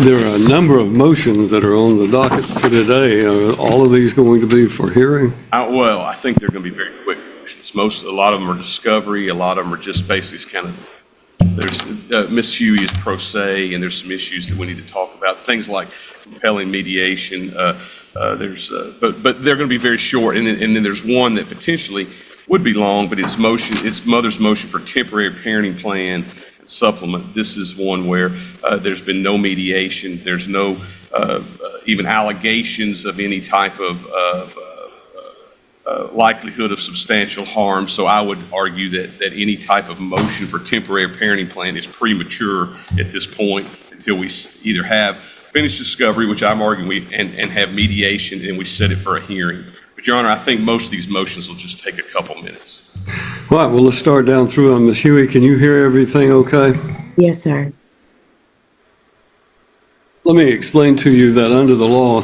There are a number of motions that are on the docket for today. Are all of these going to be for hearing? Well, I think they're going to be very quick motions. A lot of them are discovery. A lot of them are just basically kind of, there's, Ms. Huey is pro se, and there's some issues that we need to talk about. Things like compelling mediation. But they're going to be very short. And then there's one that potentially would be long, but it's mother's motion for temporary parenting plan supplement. This is one where there's been no mediation. There's no even allegations of any type of likelihood of substantial harm. So I would argue that any type of motion for temporary parenting plan is premature at this point until we either have finished discovery, which I'm arguing, and have mediation, and we set it for a hearing. But Your Honor, I think most of these motions will just take a couple minutes. All right, well, let's start down through them. Ms. Huey, can you hear everything okay? Yes, sir. Let me explain to you that under the law,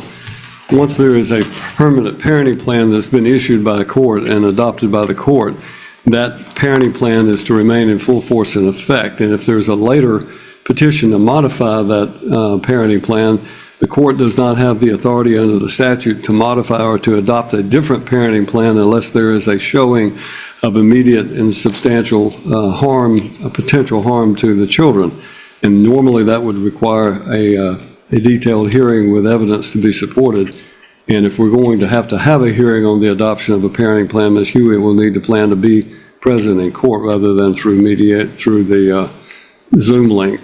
once there is a permanent parenting plan that's been issued by a court and adopted by the court, that parenting plan is to remain in full force and effect. And if there's a later petition to modify that parenting plan, the court does not have the authority under the statute to modify or to adopt a different parenting plan unless there is a showing of immediate and substantial potential harm to the children. And normally that would require a detailed hearing with evidence to be supported. And if we're going to have a hearing on the adoption of a parenting plan, Ms. Huey will need to plan to be present in court rather than through the Zoom link.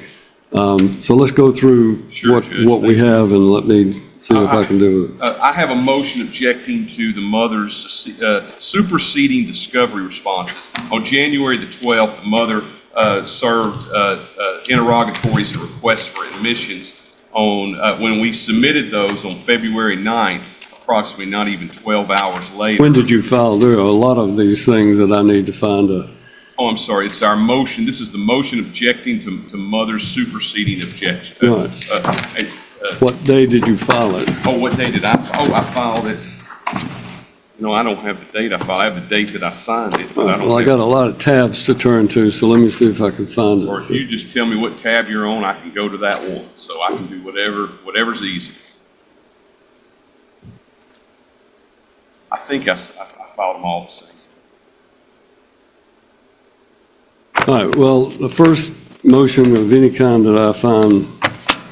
So let's go through what we have, and let me see if I can do it. I have a motion objecting to the mother's superseding discovery responses. On January the 12th, the mother served interrogatories and requests for admissions on when we submitted those on February 9th, approximately not even 12 hours later. When did you file? There are a lot of these things that I need to find a... Oh, I'm sorry. It's our motion. This is the motion objecting to mother's superseding objection. Right. What day did you file it? What day did I? I filed it. No, I don't have the date I filed. I have the date that I signed it. But I got a lot of tabs to turn to, so let me see if I can find it. Or if you just tell me what tab you're on, I can go to that one. So I can do whatever's easy. I think I filed them all the same. All right, well, the first motion of any kind that I find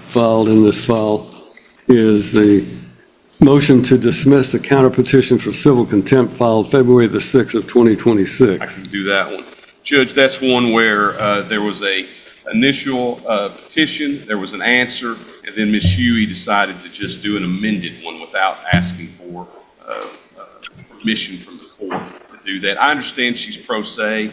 filed in this file is the motion to dismiss the counter petition for civil contempt filed February the 6th of 2026. I can do that one. Judge, that's one where there was a initial petition, there was an answer, and then Ms. Huey decided to just do an amended one without asking for permission from the court to do that. I understand she's pro se,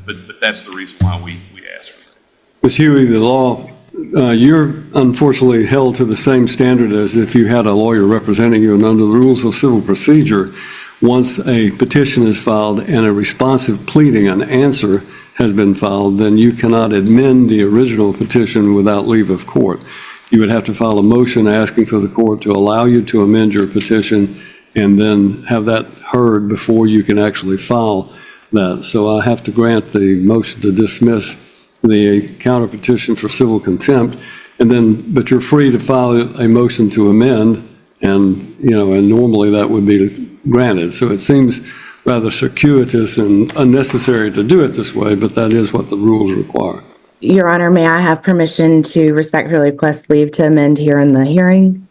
but that's the reason why we asked for that. Ms. Huey, the law, you're unfortunately held to the same standard as if you had a lawyer representing you, and under the rules of civil procedure, once a petition is filed and a responsive pleading, an answer has been filed, then you cannot amend the original petition without leave of court. You would have to file a motion asking for the court to allow you to amend your petition and then have that heard before you can actually file that. So I have to grant the motion to dismiss the counter petition for civil contempt, but you're free to file a motion to amend, and normally that would be granted. So it seems rather circuitous and unnecessary to do it this way, but that is what the rules require. Your Honor, may I have permission to respectfully request leave to amend here in the hearing?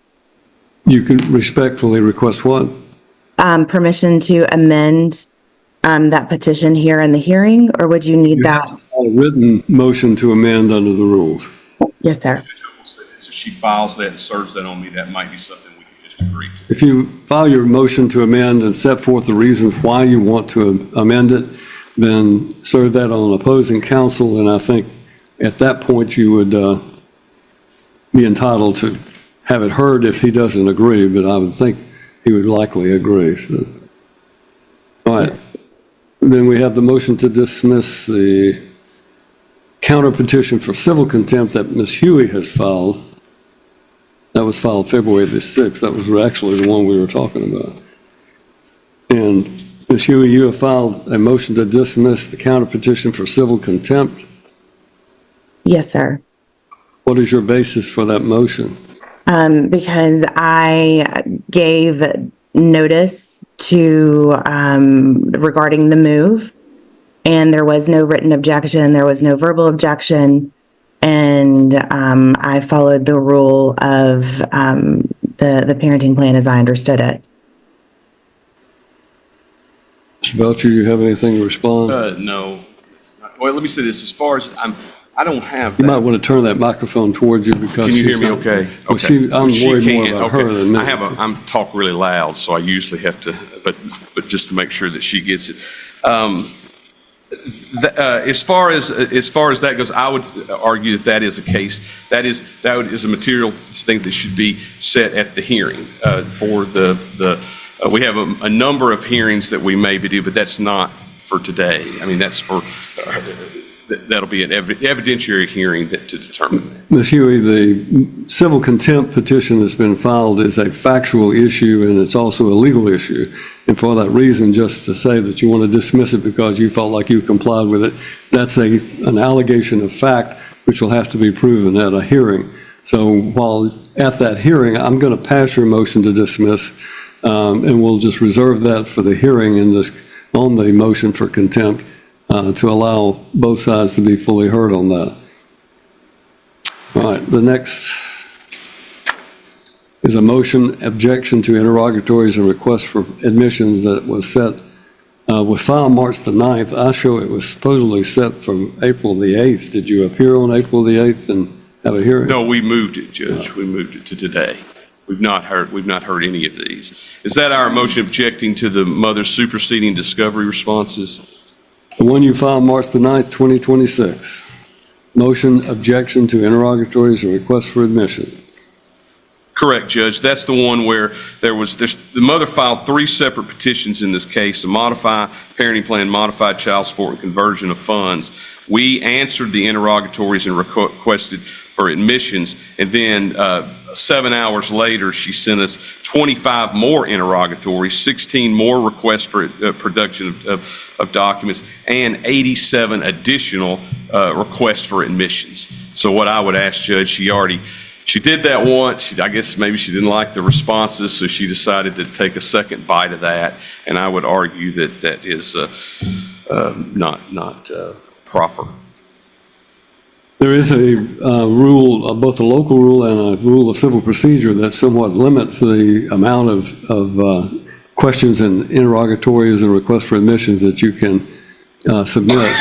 You can respectfully request what? Permission to amend that petition here in the hearing, or would you need that? Have to file a written motion to amend under the rules. Yes, sir. So if she files that and serves that on me, that might be something we can just agree to. If you file your motion to amend and set forth the reasons why you want to amend it, then serve that on opposing counsel, and I think at that point you would be entitled to have it heard if he doesn't agree, but I would think he would likely agree. So. All right. Then we have the motion to dismiss the counter petition for civil contempt that Ms. Huey has filed. That was filed February the 6th. That was actually the one we were talking about. And Ms. Huey, you have filed a motion to dismiss the counter petition for civil contempt. Yes, sir. What is your basis for that motion? Because I gave notice to, regarding the move, and there was no written objection, there was no verbal objection, and I followed the rule of the parenting plan as I understood it. Mr. Belcher, you have anything to respond? No. Well, let me say this, as far as I don't have You might that. want to turn that microphone towards you because Can you hear she's me not- okay? Well, Okay. I'm She worried more can't, about okay. her than me. I'm talk really loud, so I usually have to, but just to make sure that she gets it. As far as that goes, I would argue that is a case, that is a material thing that should be set at the hearing for we have a number of hearings that we maybe do, but that's not for today. I mean, that's for, that'll be an evidentiary hearing to determine that. Ms. Huey, the civil contempt petition that's been filed is a factual issue and it's also a legal issue. And for that reason, just to say that you want to dismiss it because you felt like you complied with it, that's an allegation of fact which will have to be proven at a hearing. So while at that hearing, I'm going to pass your motion to dismiss, and we'll just reserve that for the hearing on the motion for contempt to allow both sides to be fully heard on that. All right, the next is a motion objection to interrogatories and requests for admissions that was set, was filed March the 9th. I show it was supposedly set from April the 8th. Did you appear on April the 8th and have a hearing? No, we moved it, Judge. We moved it to today. We've not heard any of these. Is that our motion objecting to the mother's superseding discovery responses? The one you filed March the 9th, 2026. Motion objection to interrogatories and requests for admission. Correct, Judge. That's the one where the mother filed 3 separate petitions in this case: to modify parenting plan, modified child support, and conversion of funds. We answered the interrogatories and requested for admissions, and then 7 hours later, she sent us 25 more interrogatories, 16 more requests for production of documents, and 87 additional requests for admissions. So what I would ask, Judge, she did that once. I guess maybe she didn't like the responses, so she decided to take a second bite of that. And I would argue that that is not proper. There is a rule, both a local rule and a rule of civil procedure that somewhat limits the amount of questions and interrogatories and requests for admissions that you can submit.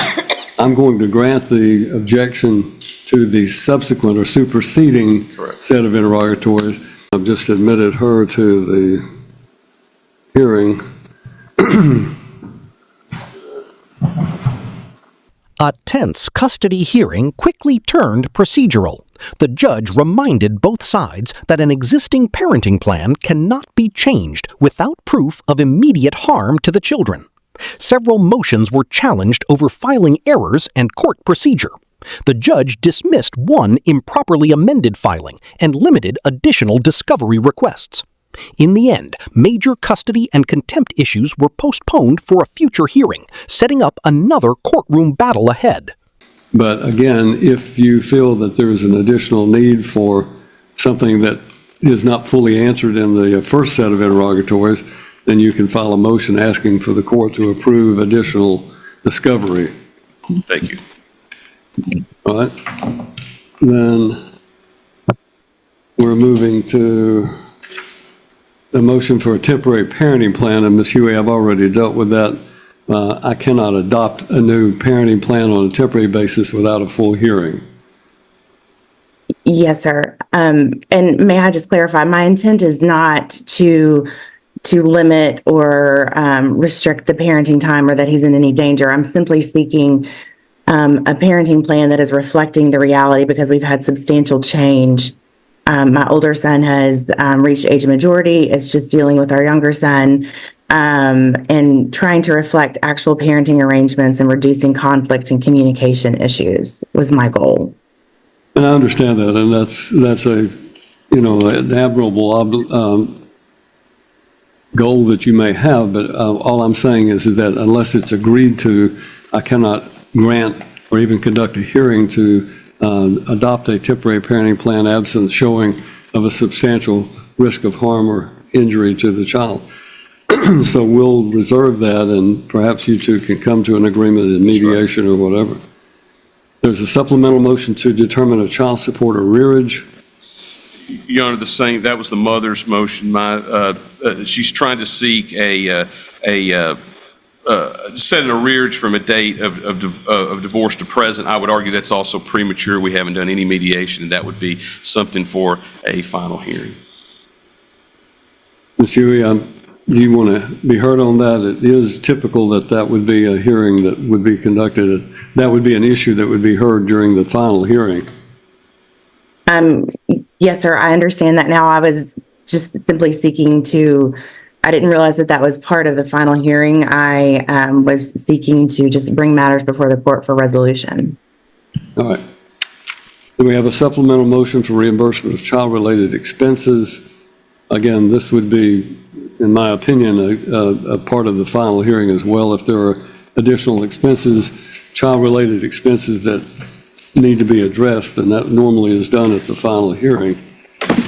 I'm going to grant the objection to the subsequent or superseding set of interrogatories. I've just admitted her to the hearing. A tense custody hearing quickly turned procedural. The judge reminded both sides that an existing parenting plan cannot be changed without proof of immediate harm to the children. Several motions were challenged over filing errors and court procedure. The judge dismissed one improperly amended filing and limited additional discovery requests. In the end, major custody and contempt issues were postponed for a future hearing, setting up another courtroom battle ahead. But again, if you feel that there is an additional need for something that is not fully answered in the first set of interrogatories, then you can file a motion asking for the court to approve additional discovery. Thank you. All right. Then we're moving to the motion for a temporary parenting plan. And Ms. Huey, I've already dealt with that. I cannot adopt a new parenting plan on a temporary basis without a full hearing. Yes, sir. And may I just clarify, my intent is not to limit or restrict the parenting time or that he's in any danger. I'm simply seeking a parenting plan that is reflecting the reality because we've had substantial change. My older son has reached age majority. It's just dealing with our younger son and trying to reflect actual parenting arrangements and reducing conflict and communication issues was my goal. And I understand that, and that's an admirable goal that you may have, but all I'm saying is that unless it's agreed to, I cannot grant or even conduct a hearing to adopt a temporary parenting plan absent showing of a substantial risk of harm or injury to the child. So we'll reserve that, and perhaps you two can come to an agreement in mediation or whatever. There's a supplemental motion to determine a child support arrearage. Your Honor, the same, that was the mother's motion. She's trying to seek set an arrearage from a date of divorce to present. I would argue that's also premature. We haven't done any mediation, and that would be something for a final hearing. Ms. Huey, do you want to be heard on that? It is typical that that would be a hearing that would be conducted. That would be an issue that would be heard during the final hearing. Yes, sir. I understand that now. I was just simply seeking to, I didn't realize that that was part of the final hearing. I was seeking to just bring matters before the court for resolution. All right. Then we have a supplemental motion for reimbursement of child-related expenses. Again, this would be, in my opinion, a part of the final hearing as well. If there are additional expenses, child-related expenses that need to be addressed, then that normally is done at the final hearing.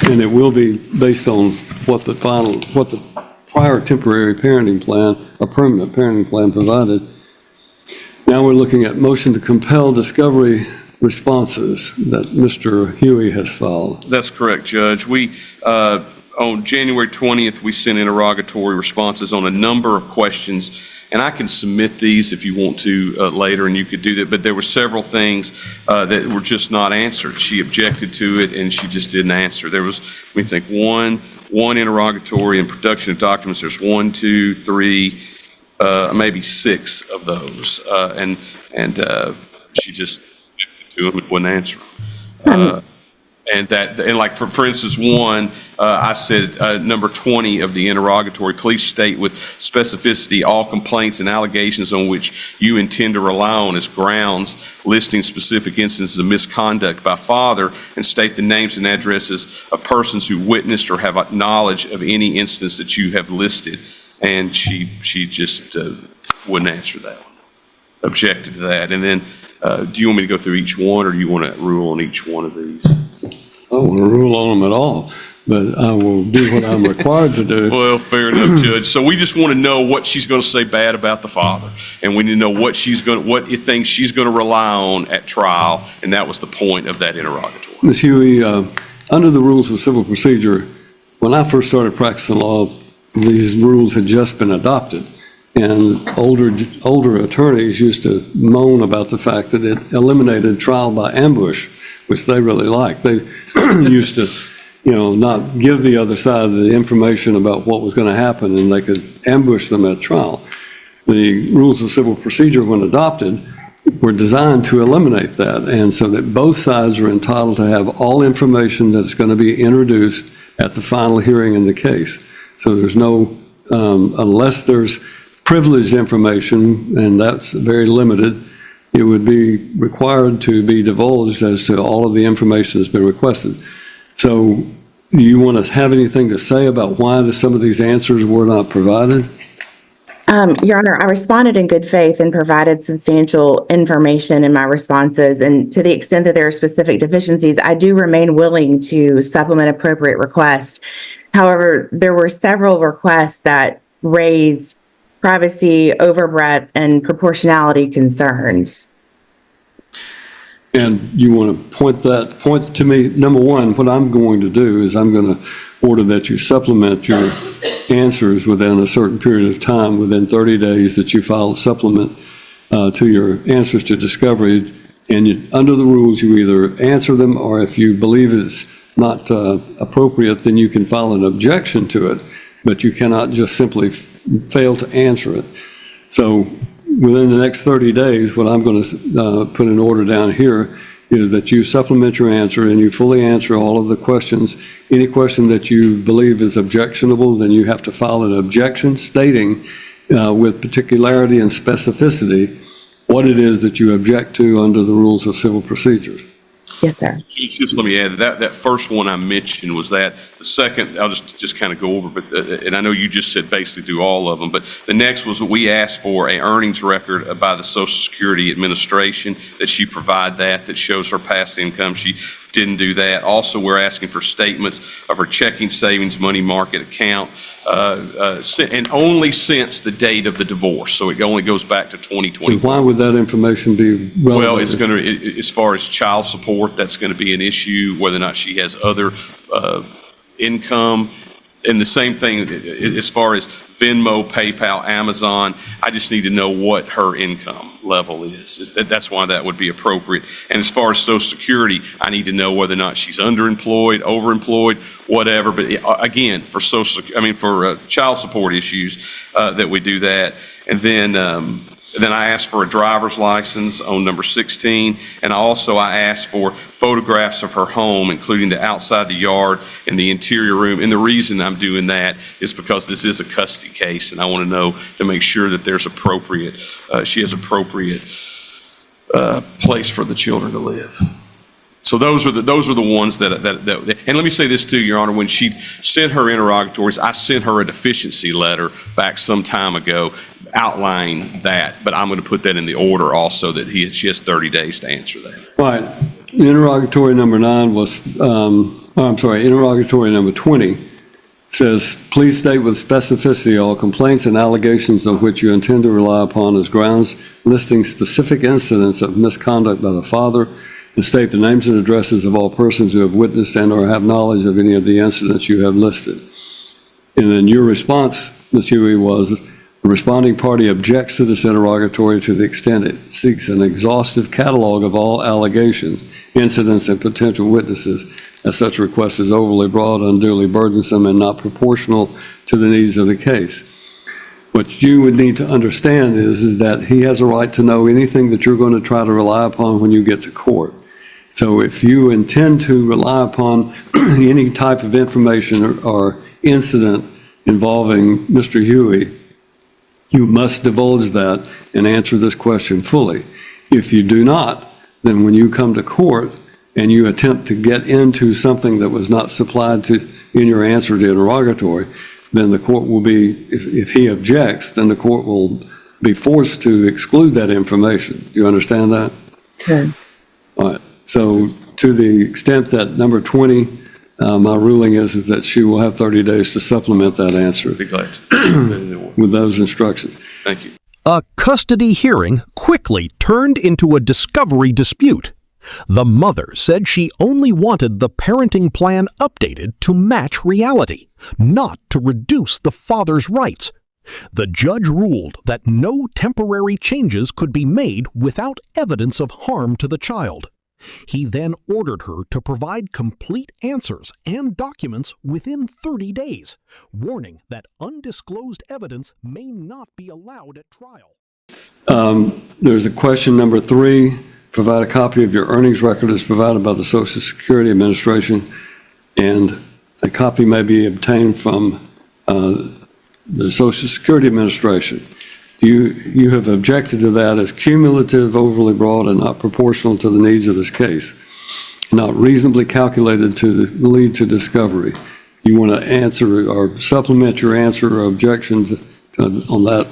And it will be based on what the prior temporary parenting plan, or permanent parenting plan provided. Now we're looking at motion to compel discovery responses that Mr. Huey has filed. That's correct, Judge. We, on January 20th, we sent interrogatory responses on a number of questions, and I can submit these if you want to later, and you could do that, but there were several things that were just not answered. She objected to it, and she just didn't answer. There was, we think, one interrogatory and production of documents. There's 1, 2, 3, maybe 6 of those, and she just objected to them and wouldn't answer them. And like for instance, one, I said number 20 of the interrogatory, please state with specificity all complaints and allegations on which you intend to rely on as grounds, listing specific instances of misconduct by father, and state the names and addresses of persons who witnessed or have knowledge of any instance that you have listed. And she just wouldn't answer that one, objected to that. And then, do you want me to go through each one, or do you want to rule on each one of these? I don't want to rule on them at all, but I will do what I'm required to do. Well, fair enough, Judge. So we just want to know what she's going to say bad about the father, and we need to know what things she's going to rely on at trial, and that was the point of that interrogatory. Ms. Huey, under the rules of civil procedure, when I first started practicing law, these rules had just been adopted, and older attorneys used to moan about the fact that it eliminated trial by ambush, which they really liked. They used to, not give the other side the information about what was going to happen, and they could ambush them at trial. The rules of civil procedure, when adopted, were designed to eliminate that, and so that both sides are entitled to have all information that's going to be introduced at the final hearing in the case. So there's no, unless there's privileged information, and that's very limited, it would be required to be divulged as to all of the information that's been requested. So do you want to have anything to say about why some of these answers were not provided? Your Honor, I responded in good faith and provided substantial information in my responses. And to the extent that there are specific deficiencies, I do remain willing to supplement appropriate requests. However, there were several requests that raised privacy, overbreadth, and proportionality concerns. And you want to point to me, number one, what I'm going to do is I'm going to order that you supplement your answers within a certain period of time, within 30 days that you file a supplement to your answers to discovery. And under the rules, you either answer them, or if you believe it's not appropriate, then you can file an objection to it, but you cannot just simply fail to answer it. So within the next 30 days, what I'm going to put in order down here is that you supplement your answer and you fully answer all of the questions. Any question that you believe is objectionable, then you have to file an objection stating with particularity and specificity what it is that you object to under the rules of civil procedure. Yes, sir. Just let me add that first one I mentioned was that. The second, I'll just kind of go over, but and I know you just said basically do all of them, but the next was that we asked for a earnings record by the Social Security Administration, that she provide that shows her past income. She didn't do that. Also, we're asking for statements of her checking, savings, money market account, and only since the date of the divorce. So it only goes back to 2020. Why would that information be relevant? Well, it's going to, as far as child support, that's going to be an issue, whether or not she has other income. And the same thing as far as Venmo, PayPal, Amazon, I just need to know what her income level is. That's why that would be appropriate. And as far as Social Security, I need to know whether or not she's underemployed, overemployed, whatever. But again, for for child support issues, that we do that. And then I asked for a driver's license on number 16, and I asked for photographs of her home, including the outside the yard and the interior room. And the reason I'm doing that is because this is a custody case, and I want to know to make sure that there's she has appropriate place for the children to live. So those are the ones that, and let me say this too, Your Honor, when she sent her interrogatories, I sent her a deficiency letter back some time ago outlining that, but I'm going to put that in the order also that she has 30 days to answer that. Right. Interrogatory number 9 was, interrogatory number 20 says, please state with specificity all complaints and allegations of which you intend to rely upon as grounds, listing specific incidents of misconduct by the father, and state the names and addresses of all persons who have witnessed and or have knowledge of any of the incidents you have listed. And then your response, Ms. Huey, was the responding party objects to this interrogatory to the extent it seeks an exhaustive catalog of all allegations, incidents, and potential witnesses, as such request is overly broad, unduly burdensome, and not proportional to the needs of the case. What you would need to understand is that he has a right to know anything that you're going to try to rely upon when you get to court. So if you intend to rely upon any type of information or incident involving Mr. Huey, you must divulge that and answer this question fully. If you do not, then when you come to court and you attempt to get into something that was not supplied to in your answer to interrogatory, then the court will be, if he objects, then the court will be forced to exclude that information. Do you understand that? Okay. All right. So to the extent that number 20, my ruling is that she will have 30 days to supplement that answer. Be glad to. With those instructions. Thank you. A custody hearing quickly turned into a discovery dispute. The mother said she only wanted the parenting plan updated to match reality, not to reduce the father's rights. The judge ruled that no temporary changes could be made without evidence of harm to the child. He then ordered her to provide complete answers and documents within 30 days, warning that undisclosed evidence may not be allowed at trial. There's a question number 3. Provide a copy of your earnings record as provided by the Social Security Administration, and a copy may be obtained from the Social Security Administration. You have objected to that as cumulative, overly broad, and not proportional to the needs of this case, not reasonably calculated to lead to discovery. You want to answer or supplement your answer or objections on that?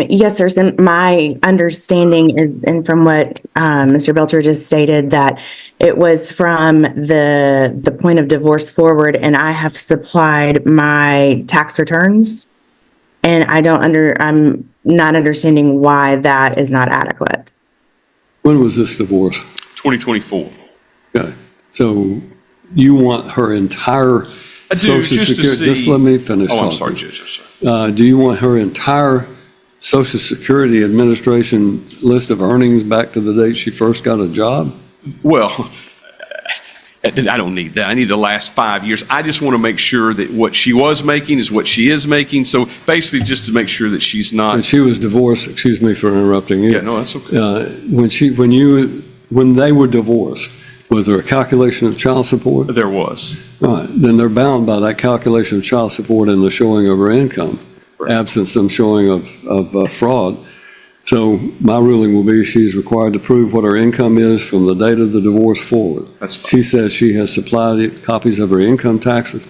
Yes, sir. So my understanding is, and from what Mr. Belcher just stated, that it was from the point of divorce forward, and I have supplied my tax returns. And I'm not understanding why that is not adequate. When was this divorce? 2024. Okay. So you want her entire Social Security? Just let me finish talking. I'm sorry, Judge. I'm sorry. Do you want her entire Social Security Administration list of earnings back to the date she first got a job? Well, I don't need that. I need the last 5 years. I just want to make sure that what she was making is what she is making. So basically just to make sure that she's not. When she was divorced, excuse me for interrupting you. Yeah, no, that's okay. When they were divorced, was there a calculation of child support? There was. All right. Then they're bound by that calculation of child support and the showing of her income, absent some showing of fraud. So my ruling will be she's required to prove what her income is from the date of the divorce forward. That's fine. She says she has supplied copies of her income taxes,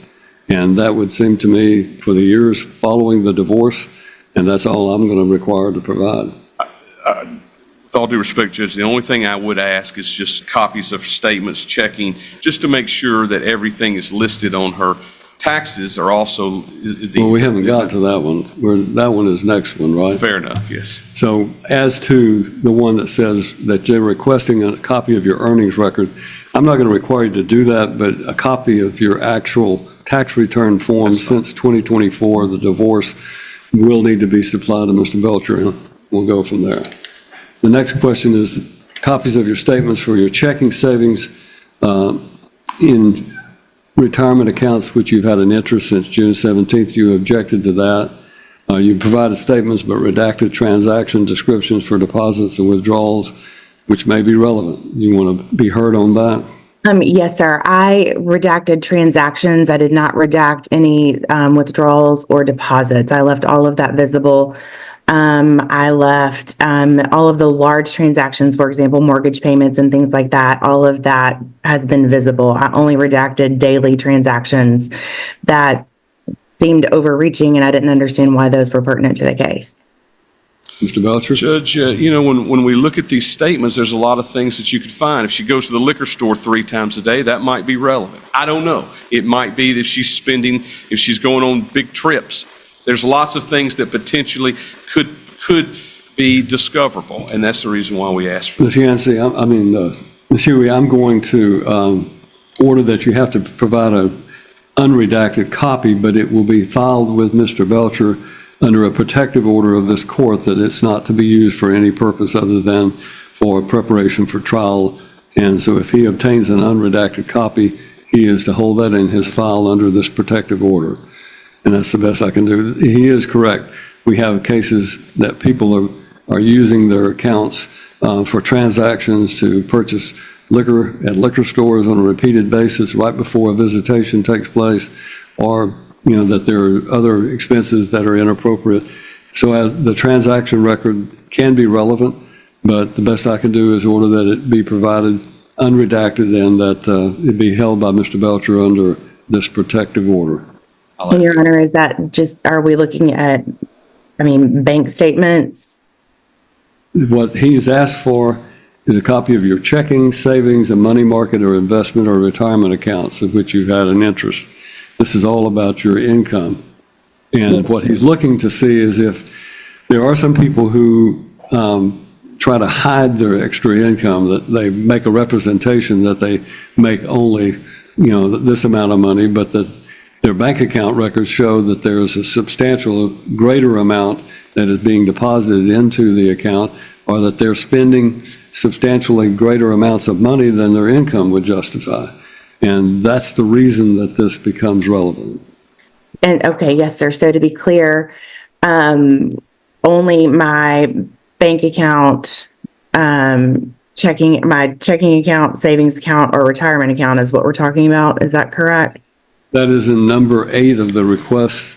and that would seem to me for the years following the divorce, and that's all I'm going to require to provide. With all due respect, Judge, the only thing I would ask is just copies of statements, checking, just to make sure that everything is listed on her taxes are also. Well, we haven't got to that one. That one is next one, right? Fair enough, yes. So as to the one that says that you're requesting a copy of your earnings record, I'm not going to require you to do that, but a copy of your actual tax return form since 2024, the divorce, will need to be supplied to Mr. Belcher, and we'll go from there. The next question is copies of your statements for your checking savings in retirement accounts, which you've had an interest since June 17th. You objected to that. You provided statements but redacted transaction descriptions for deposits and withdrawals, which may be relevant. You want to be heard on that? Yes, sir. I redacted transactions. I did not redact any withdrawals or deposits. I left all of that visible. I left all of the large transactions, for example, mortgage payments and things like that. All of that has been visible. I only redacted daily transactions that seemed overreaching, and I didn't understand why those were pertinent to the case. Mr. Belcher? Judge, when we look at these statements, there's a lot of things that you could find. If she goes to the liquor store 3 times a day, that might be relevant. I don't know. It might be that she's spending, if she's going on big trips. There's lots of things that potentially could be discoverable, and that's the reason why we asked for Ms. Yancey, Ms. Huey, I'm going to order that you have to provide an unredacted copy, but it will be filed with Mr. Belcher under a protective order of this court that it's not to be used for any purpose other than for preparation for trial. And so if he obtains an unredacted copy, he is to hold that in his file under this protective order. And that's the best I can do. He is correct. We have cases that people are using their accounts for transactions to purchase liquor at liquor stores on a repeated basis right before a visitation takes place, or that there are other expenses that are inappropriate. So the transaction record can be relevant, but the best I can do is order that it be provided unredacted and that it be held by Mr. Belcher under this protective order. And Your Honor, is that just, are we looking at, bank statements? What he's asked for is a copy of your checking, savings, and money market or investment or retirement accounts of which you've had an interest. This is all about your income. And what he's looking to see is if there are some people who try to hide their extra income, that they make a representation that they make only, this amount of money, but that their bank account records show that there is a substantial greater amount that is being deposited into the account, or that they're spending substantially greater amounts of money than their income would justify. And that's the reason that this becomes relevant. And okay, yes, sir. So to be clear, only my bank account, my checking account, savings account, or retirement account is what we're talking about. Is that correct? That is in number 8 of the request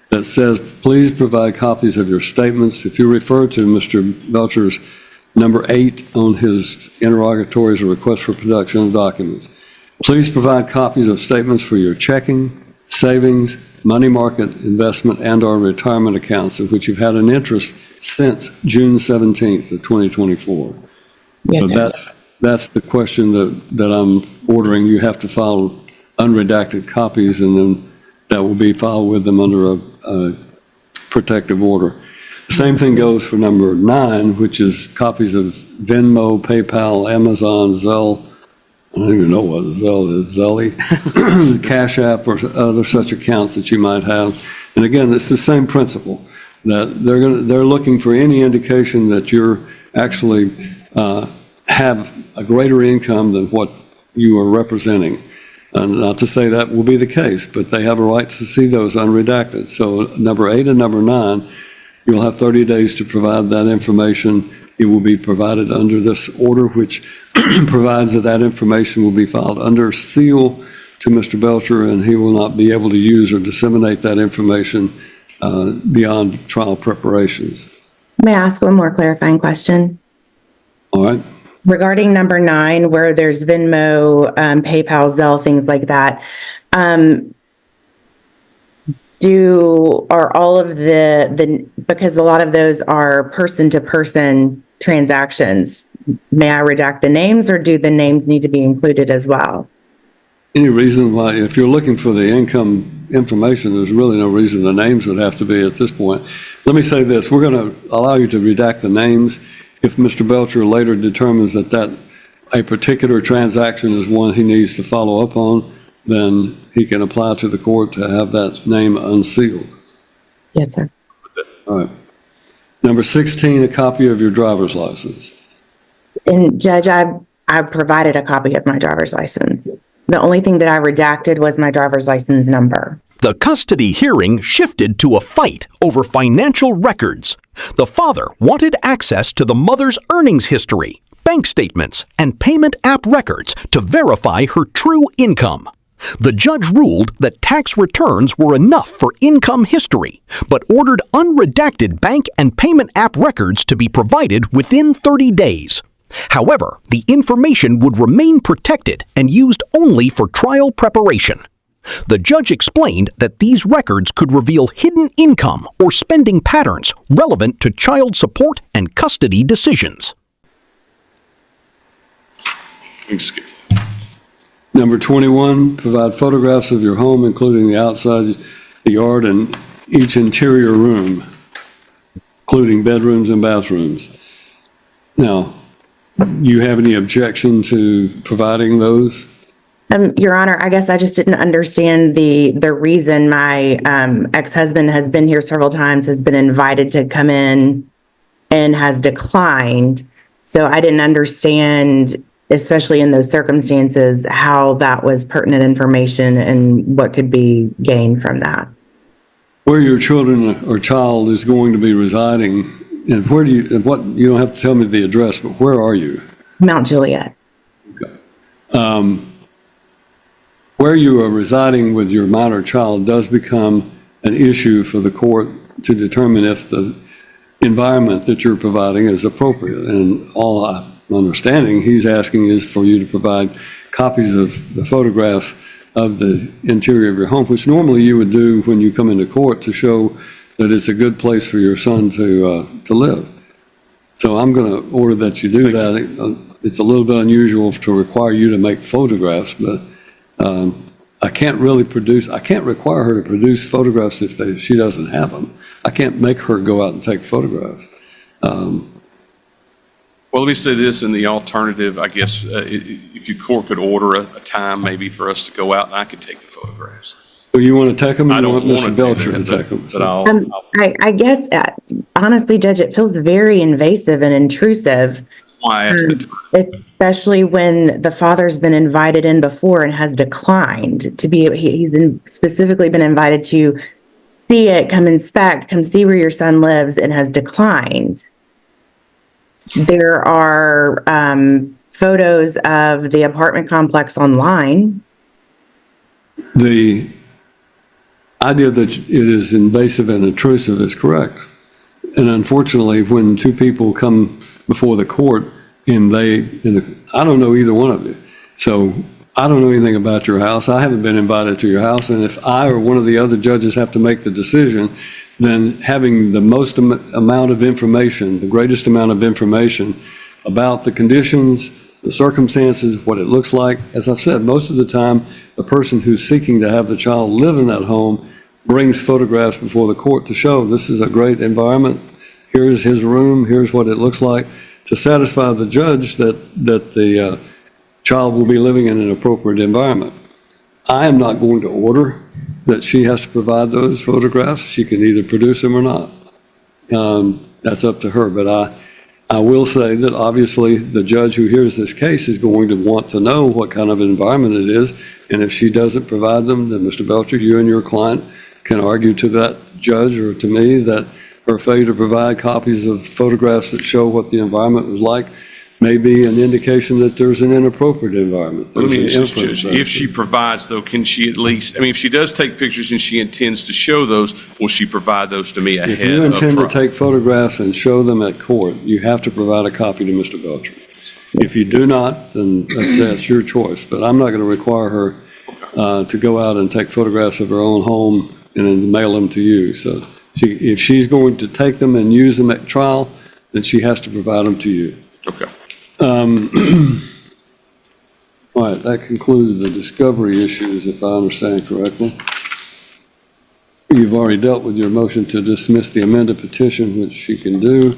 that says, please provide copies of your statements. If you refer to Mr. Belcher's number 8 on his interrogatories or request for production of documents, please provide copies of statements for your checking, savings, money market, investment, and/or retirement accounts of which you've had an interest since June 17th of 2024. Yes, So that's the question that I'm ordering. You have to file unredacted copies, and then that will be filed with them under a protective order. The same thing goes for number 9, which is copies of Venmo, PayPal, Amazon, Zelle. I don't even know what Zelle is, Zelly, Cash App, or other such accounts that you might have. And again, it's the same principle, that they're looking for any indication that you're actually have a greater income than what you are representing. Not to say that will be the case, but they have a right to see those unredacted. So number 8 and number 9, you'll have 30 days to provide that information. It will be provided under this order, which provides that information will be filed under seal to Mr. Belcher, and he will not be able to use or disseminate that information beyond trial preparations. May I ask one more clarifying question? All right. Regarding number 9, where there's Venmo, PayPal, Zelle, things like that, are all of because a lot of those are person-to-person transactions, may I redact the names, or do the names need to be included as well? Any reason why, if you're looking for the income information, there's really no reason the names would have to be at this point. Let me say this, we're going to allow you to redact the names if Mr. Belcher later determines that a particular transaction is one he needs to follow up on, then he can apply to the court to have that name unsealed. Yes, sir. All right. Number 16, a copy of your driver's license. And Judge, I provided a copy of my driver's license. The only thing that I redacted was my driver's license number. The custody hearing shifted to a fight over financial records. The father wanted access to the mother's earnings history, bank statements, and payment app records to verify her true income. The judge ruled that tax returns were enough for income history, but ordered unredacted bank and payment app records to be provided within 30 days. However, the information would remain protected and used only for trial preparation. The judge explained that these records could reveal hidden income or spending patterns relevant to child support and custody decisions. We can skip. Number 21, provide photographs of your home, including the outside, the yard, and each interior room, including bedrooms and bathrooms. Now, you have any objection to providing those? Your Honor, I guess I just didn't understand the reason my ex-husband has been here several times, has been invited to come in and has declined. So I didn't understand, especially in those circumstances, how that was pertinent information and what could be gained from that. Where your children or child is going to be residing, and where do you, and what, you don't have to tell me the address, but where are you? Mount Juliet. Okay. Where you are residing with your minor child does become an issue for the court to determine if the environment that you're providing is appropriate. And all I'm understanding he's asking is for you to provide copies of the photographs of the interior of your home, which normally you would do when you come into court to show that it's a good place for your son to live. So I'm going to order that you do that. It's a little bit unusual to require you to make photographs, but I can't require her to produce photographs if she doesn't have them. I can't make her go out and take photographs. Well, let me say this in the alternative, I guess, if your court could order a time maybe for us to go out and I could take the photographs. So you want to take them? I You don't want want Mr. to Belcher do to that, take them? but I'll I guess, honestly, Judge, it feels very invasive and intrusive, why I asked that. especially when the father's been invited in before and has declined to be, specifically been invited to see it, come inspect, come see where your son lives, and has declined. There are photos of the apartment complex online. The idea that it is invasive and intrusive is correct. And unfortunately, when two people come before the court and I don't know either one of you. So I don't know anything about your house. I haven't been invited to your house. And if I or one of the other judges have to make the decision, then having the most amount of information, the greatest amount of information about the conditions, the circumstances, what it looks like. As I've said, most of the time, the person who's seeking to have the child live in that home brings photographs before the court to show this is a great environment. Here's his room. Here's what it looks like, to satisfy the judge that the child will be living in an appropriate environment. I am not going to order that she has to provide those photographs. She can either produce them or not. That's up to her. But I will say that obviously the judge who hears this case is going to want to know what kind of environment it is. And if she doesn't provide them, then Mr. Belcher, you and your client can argue to that judge or to me that her failure to provide copies of photographs that show what the environment was like may be an indication that there's an inappropriate environment. Let me There's ask an this, inference Judge. there. If she provides, though, can she at least, I mean, if she does take pictures and she intends to show those, will she provide those to me ahead of If trial? you intend to take photographs and show them at court, you have to provide a copy to Mr. Belcher. If you do not, then that's your choice, but I'm not going to require her to go out and take photographs of her own home and then mail them to you. So if she's going to take them and use them at trial, then she has to provide them to you. Okay. All right, that concludes the discovery issues, if I understand correctly. You've already dealt with your motion to dismiss the amended petition, which she can do.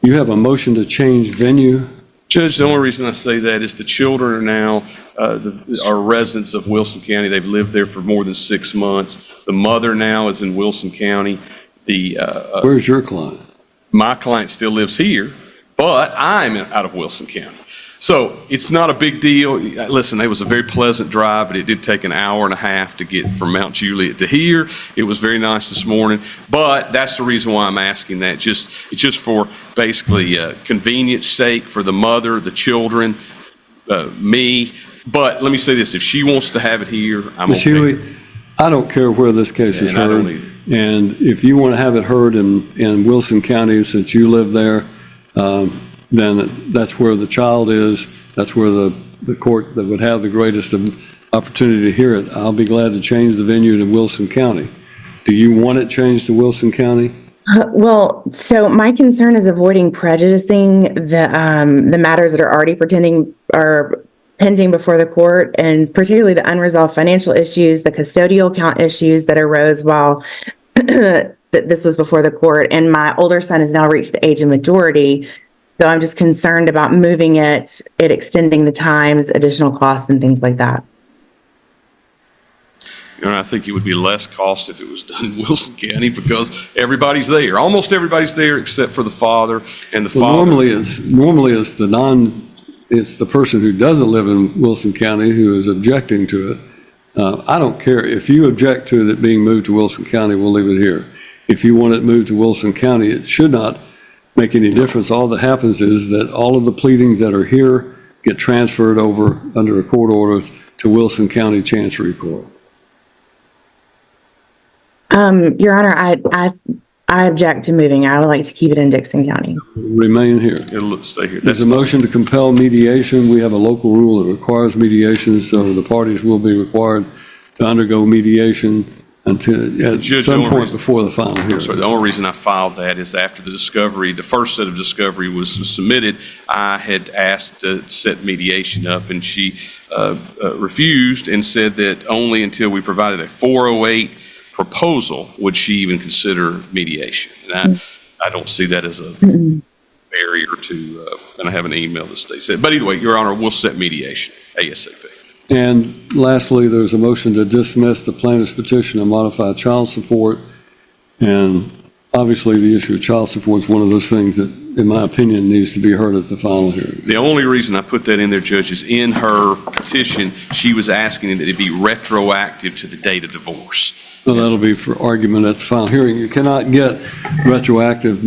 You have a motion to change venue. Judge, the only reason I say that is the children are now, are residents of Wilson County. They've lived there for more than 6 months. The mother now is in Wilson County. Where's your client? My client still lives here, but I'm out of Wilson County. So it's not a big deal. Listen, it was a very pleasant drive, but it did take an hour and a half to get from Mount Juliet to here. It was very nice this morning, but that's the reason why I'm asking that. It's just for basically convenience sake for the mother, the children, me. But let me say this, if she wants to have it here, I'm Ms. okay. Huey, I don't care where this case is And I don't heard. either. And if you want to have it heard in Wilson County, since you live there, then that's where the child is. That's where the court that would have the greatest opportunity to hear it. I'll be glad to change the venue to Wilson County. Do you want it changed to Wilson County? Well, so my concern is avoiding prejudicing the matters that are already pending before the court, and particularly the unresolved financial issues, the custodial count issues that arose while this was before the court. And my older son has now reached the age of majority. So I'm just concerned about moving it extending the times, additional costs and things like that. And I think it would be less cost if it was done in Wilson County because everybody's there. Almost everybody's there except for the father and the Well, father. normally it's the person who doesn't live in Wilson County who is objecting to it. I don't care. If you object to it being moved to Wilson County, we'll leave it here. If you want it moved to Wilson County, it should not make any difference. All that happens is that all of the pleadings that are here get transferred over under a court order to Wilson County Chancery Court. Your Honor, I object to moving. I would like to keep it in Dixon County. Remain here. It'll stay here. There's a motion to compel mediation. We have a local rule that requires mediation, so the parties will be required to undergo mediation until at Judge, some the only point reason- before the final hearing. So the only reason I filed that is after the discovery, the first set of discovery was submitted, I had asked to set mediation up, and she refused and said that only until we provided a 408 proposal would she even consider mediation. And I don't see that as a barrier to, and I have an email that states that. But either way, Your Honor, we'll set mediation ASAP. And lastly, there's a motion to dismiss the plaintiff's petition to modify child support. And obviously, the issue of child support is one of those things that, in my opinion, needs to be heard at the final hearing. The only reason I put that in there, Judge, is in her petition, she was asking that it be retroactive to the date of divorce. So that'll be for argument at the final hearing. You cannot get a retroactive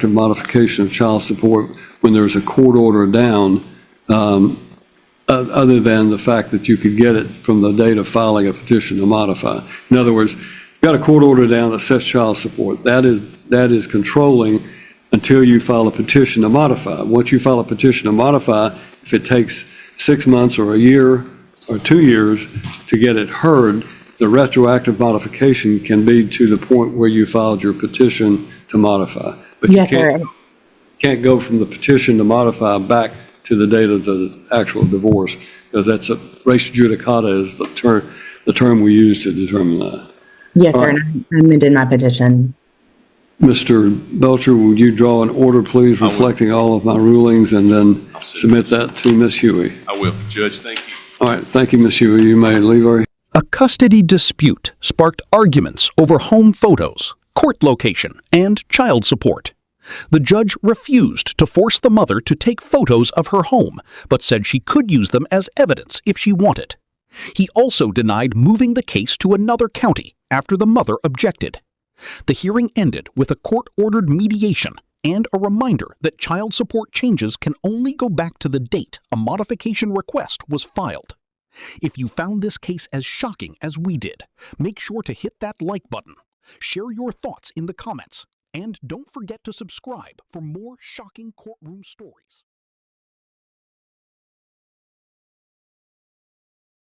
modification of child support when there's a court order down, other than the fact that you could get it from the date of filing a petition to modify. In other words, you've got a court order down that sets child support. That is controlling until you file a petition to modify. Once you file a petition to modify, if it takes 6 months or a year or 2 years to get it heard, the retroactive modification can be to the point where you filed your petition to modify. But you Yes, sir. can't go from the petition to modify back to the date of the actual divorce, because that's a res judicata is the term we use to determine that. Yes, All sir. right. And I amended my petition. Mr. Belcher, would you draw an order, please, will. reflecting all of my rulings, and then I'll submit that to Ms. Huey? I will. Judge, thank you. All right, thank you, Ms. Huey. You may leave our A custody dispute sparked arguments over home photos, court location, and child support. The judge refused to force the mother to take photos of her home, but said she could use them as evidence if she wanted. He also denied moving the case to another county after the mother objected. The hearing ended with a court-ordered mediation and a reminder that child support changes can only go back to the date a modification request was filed. If you found this case as shocking as we did, make sure to hit that like button, share your thoughts in the comments, and don't forget to subscribe for more shocking courtroom stories.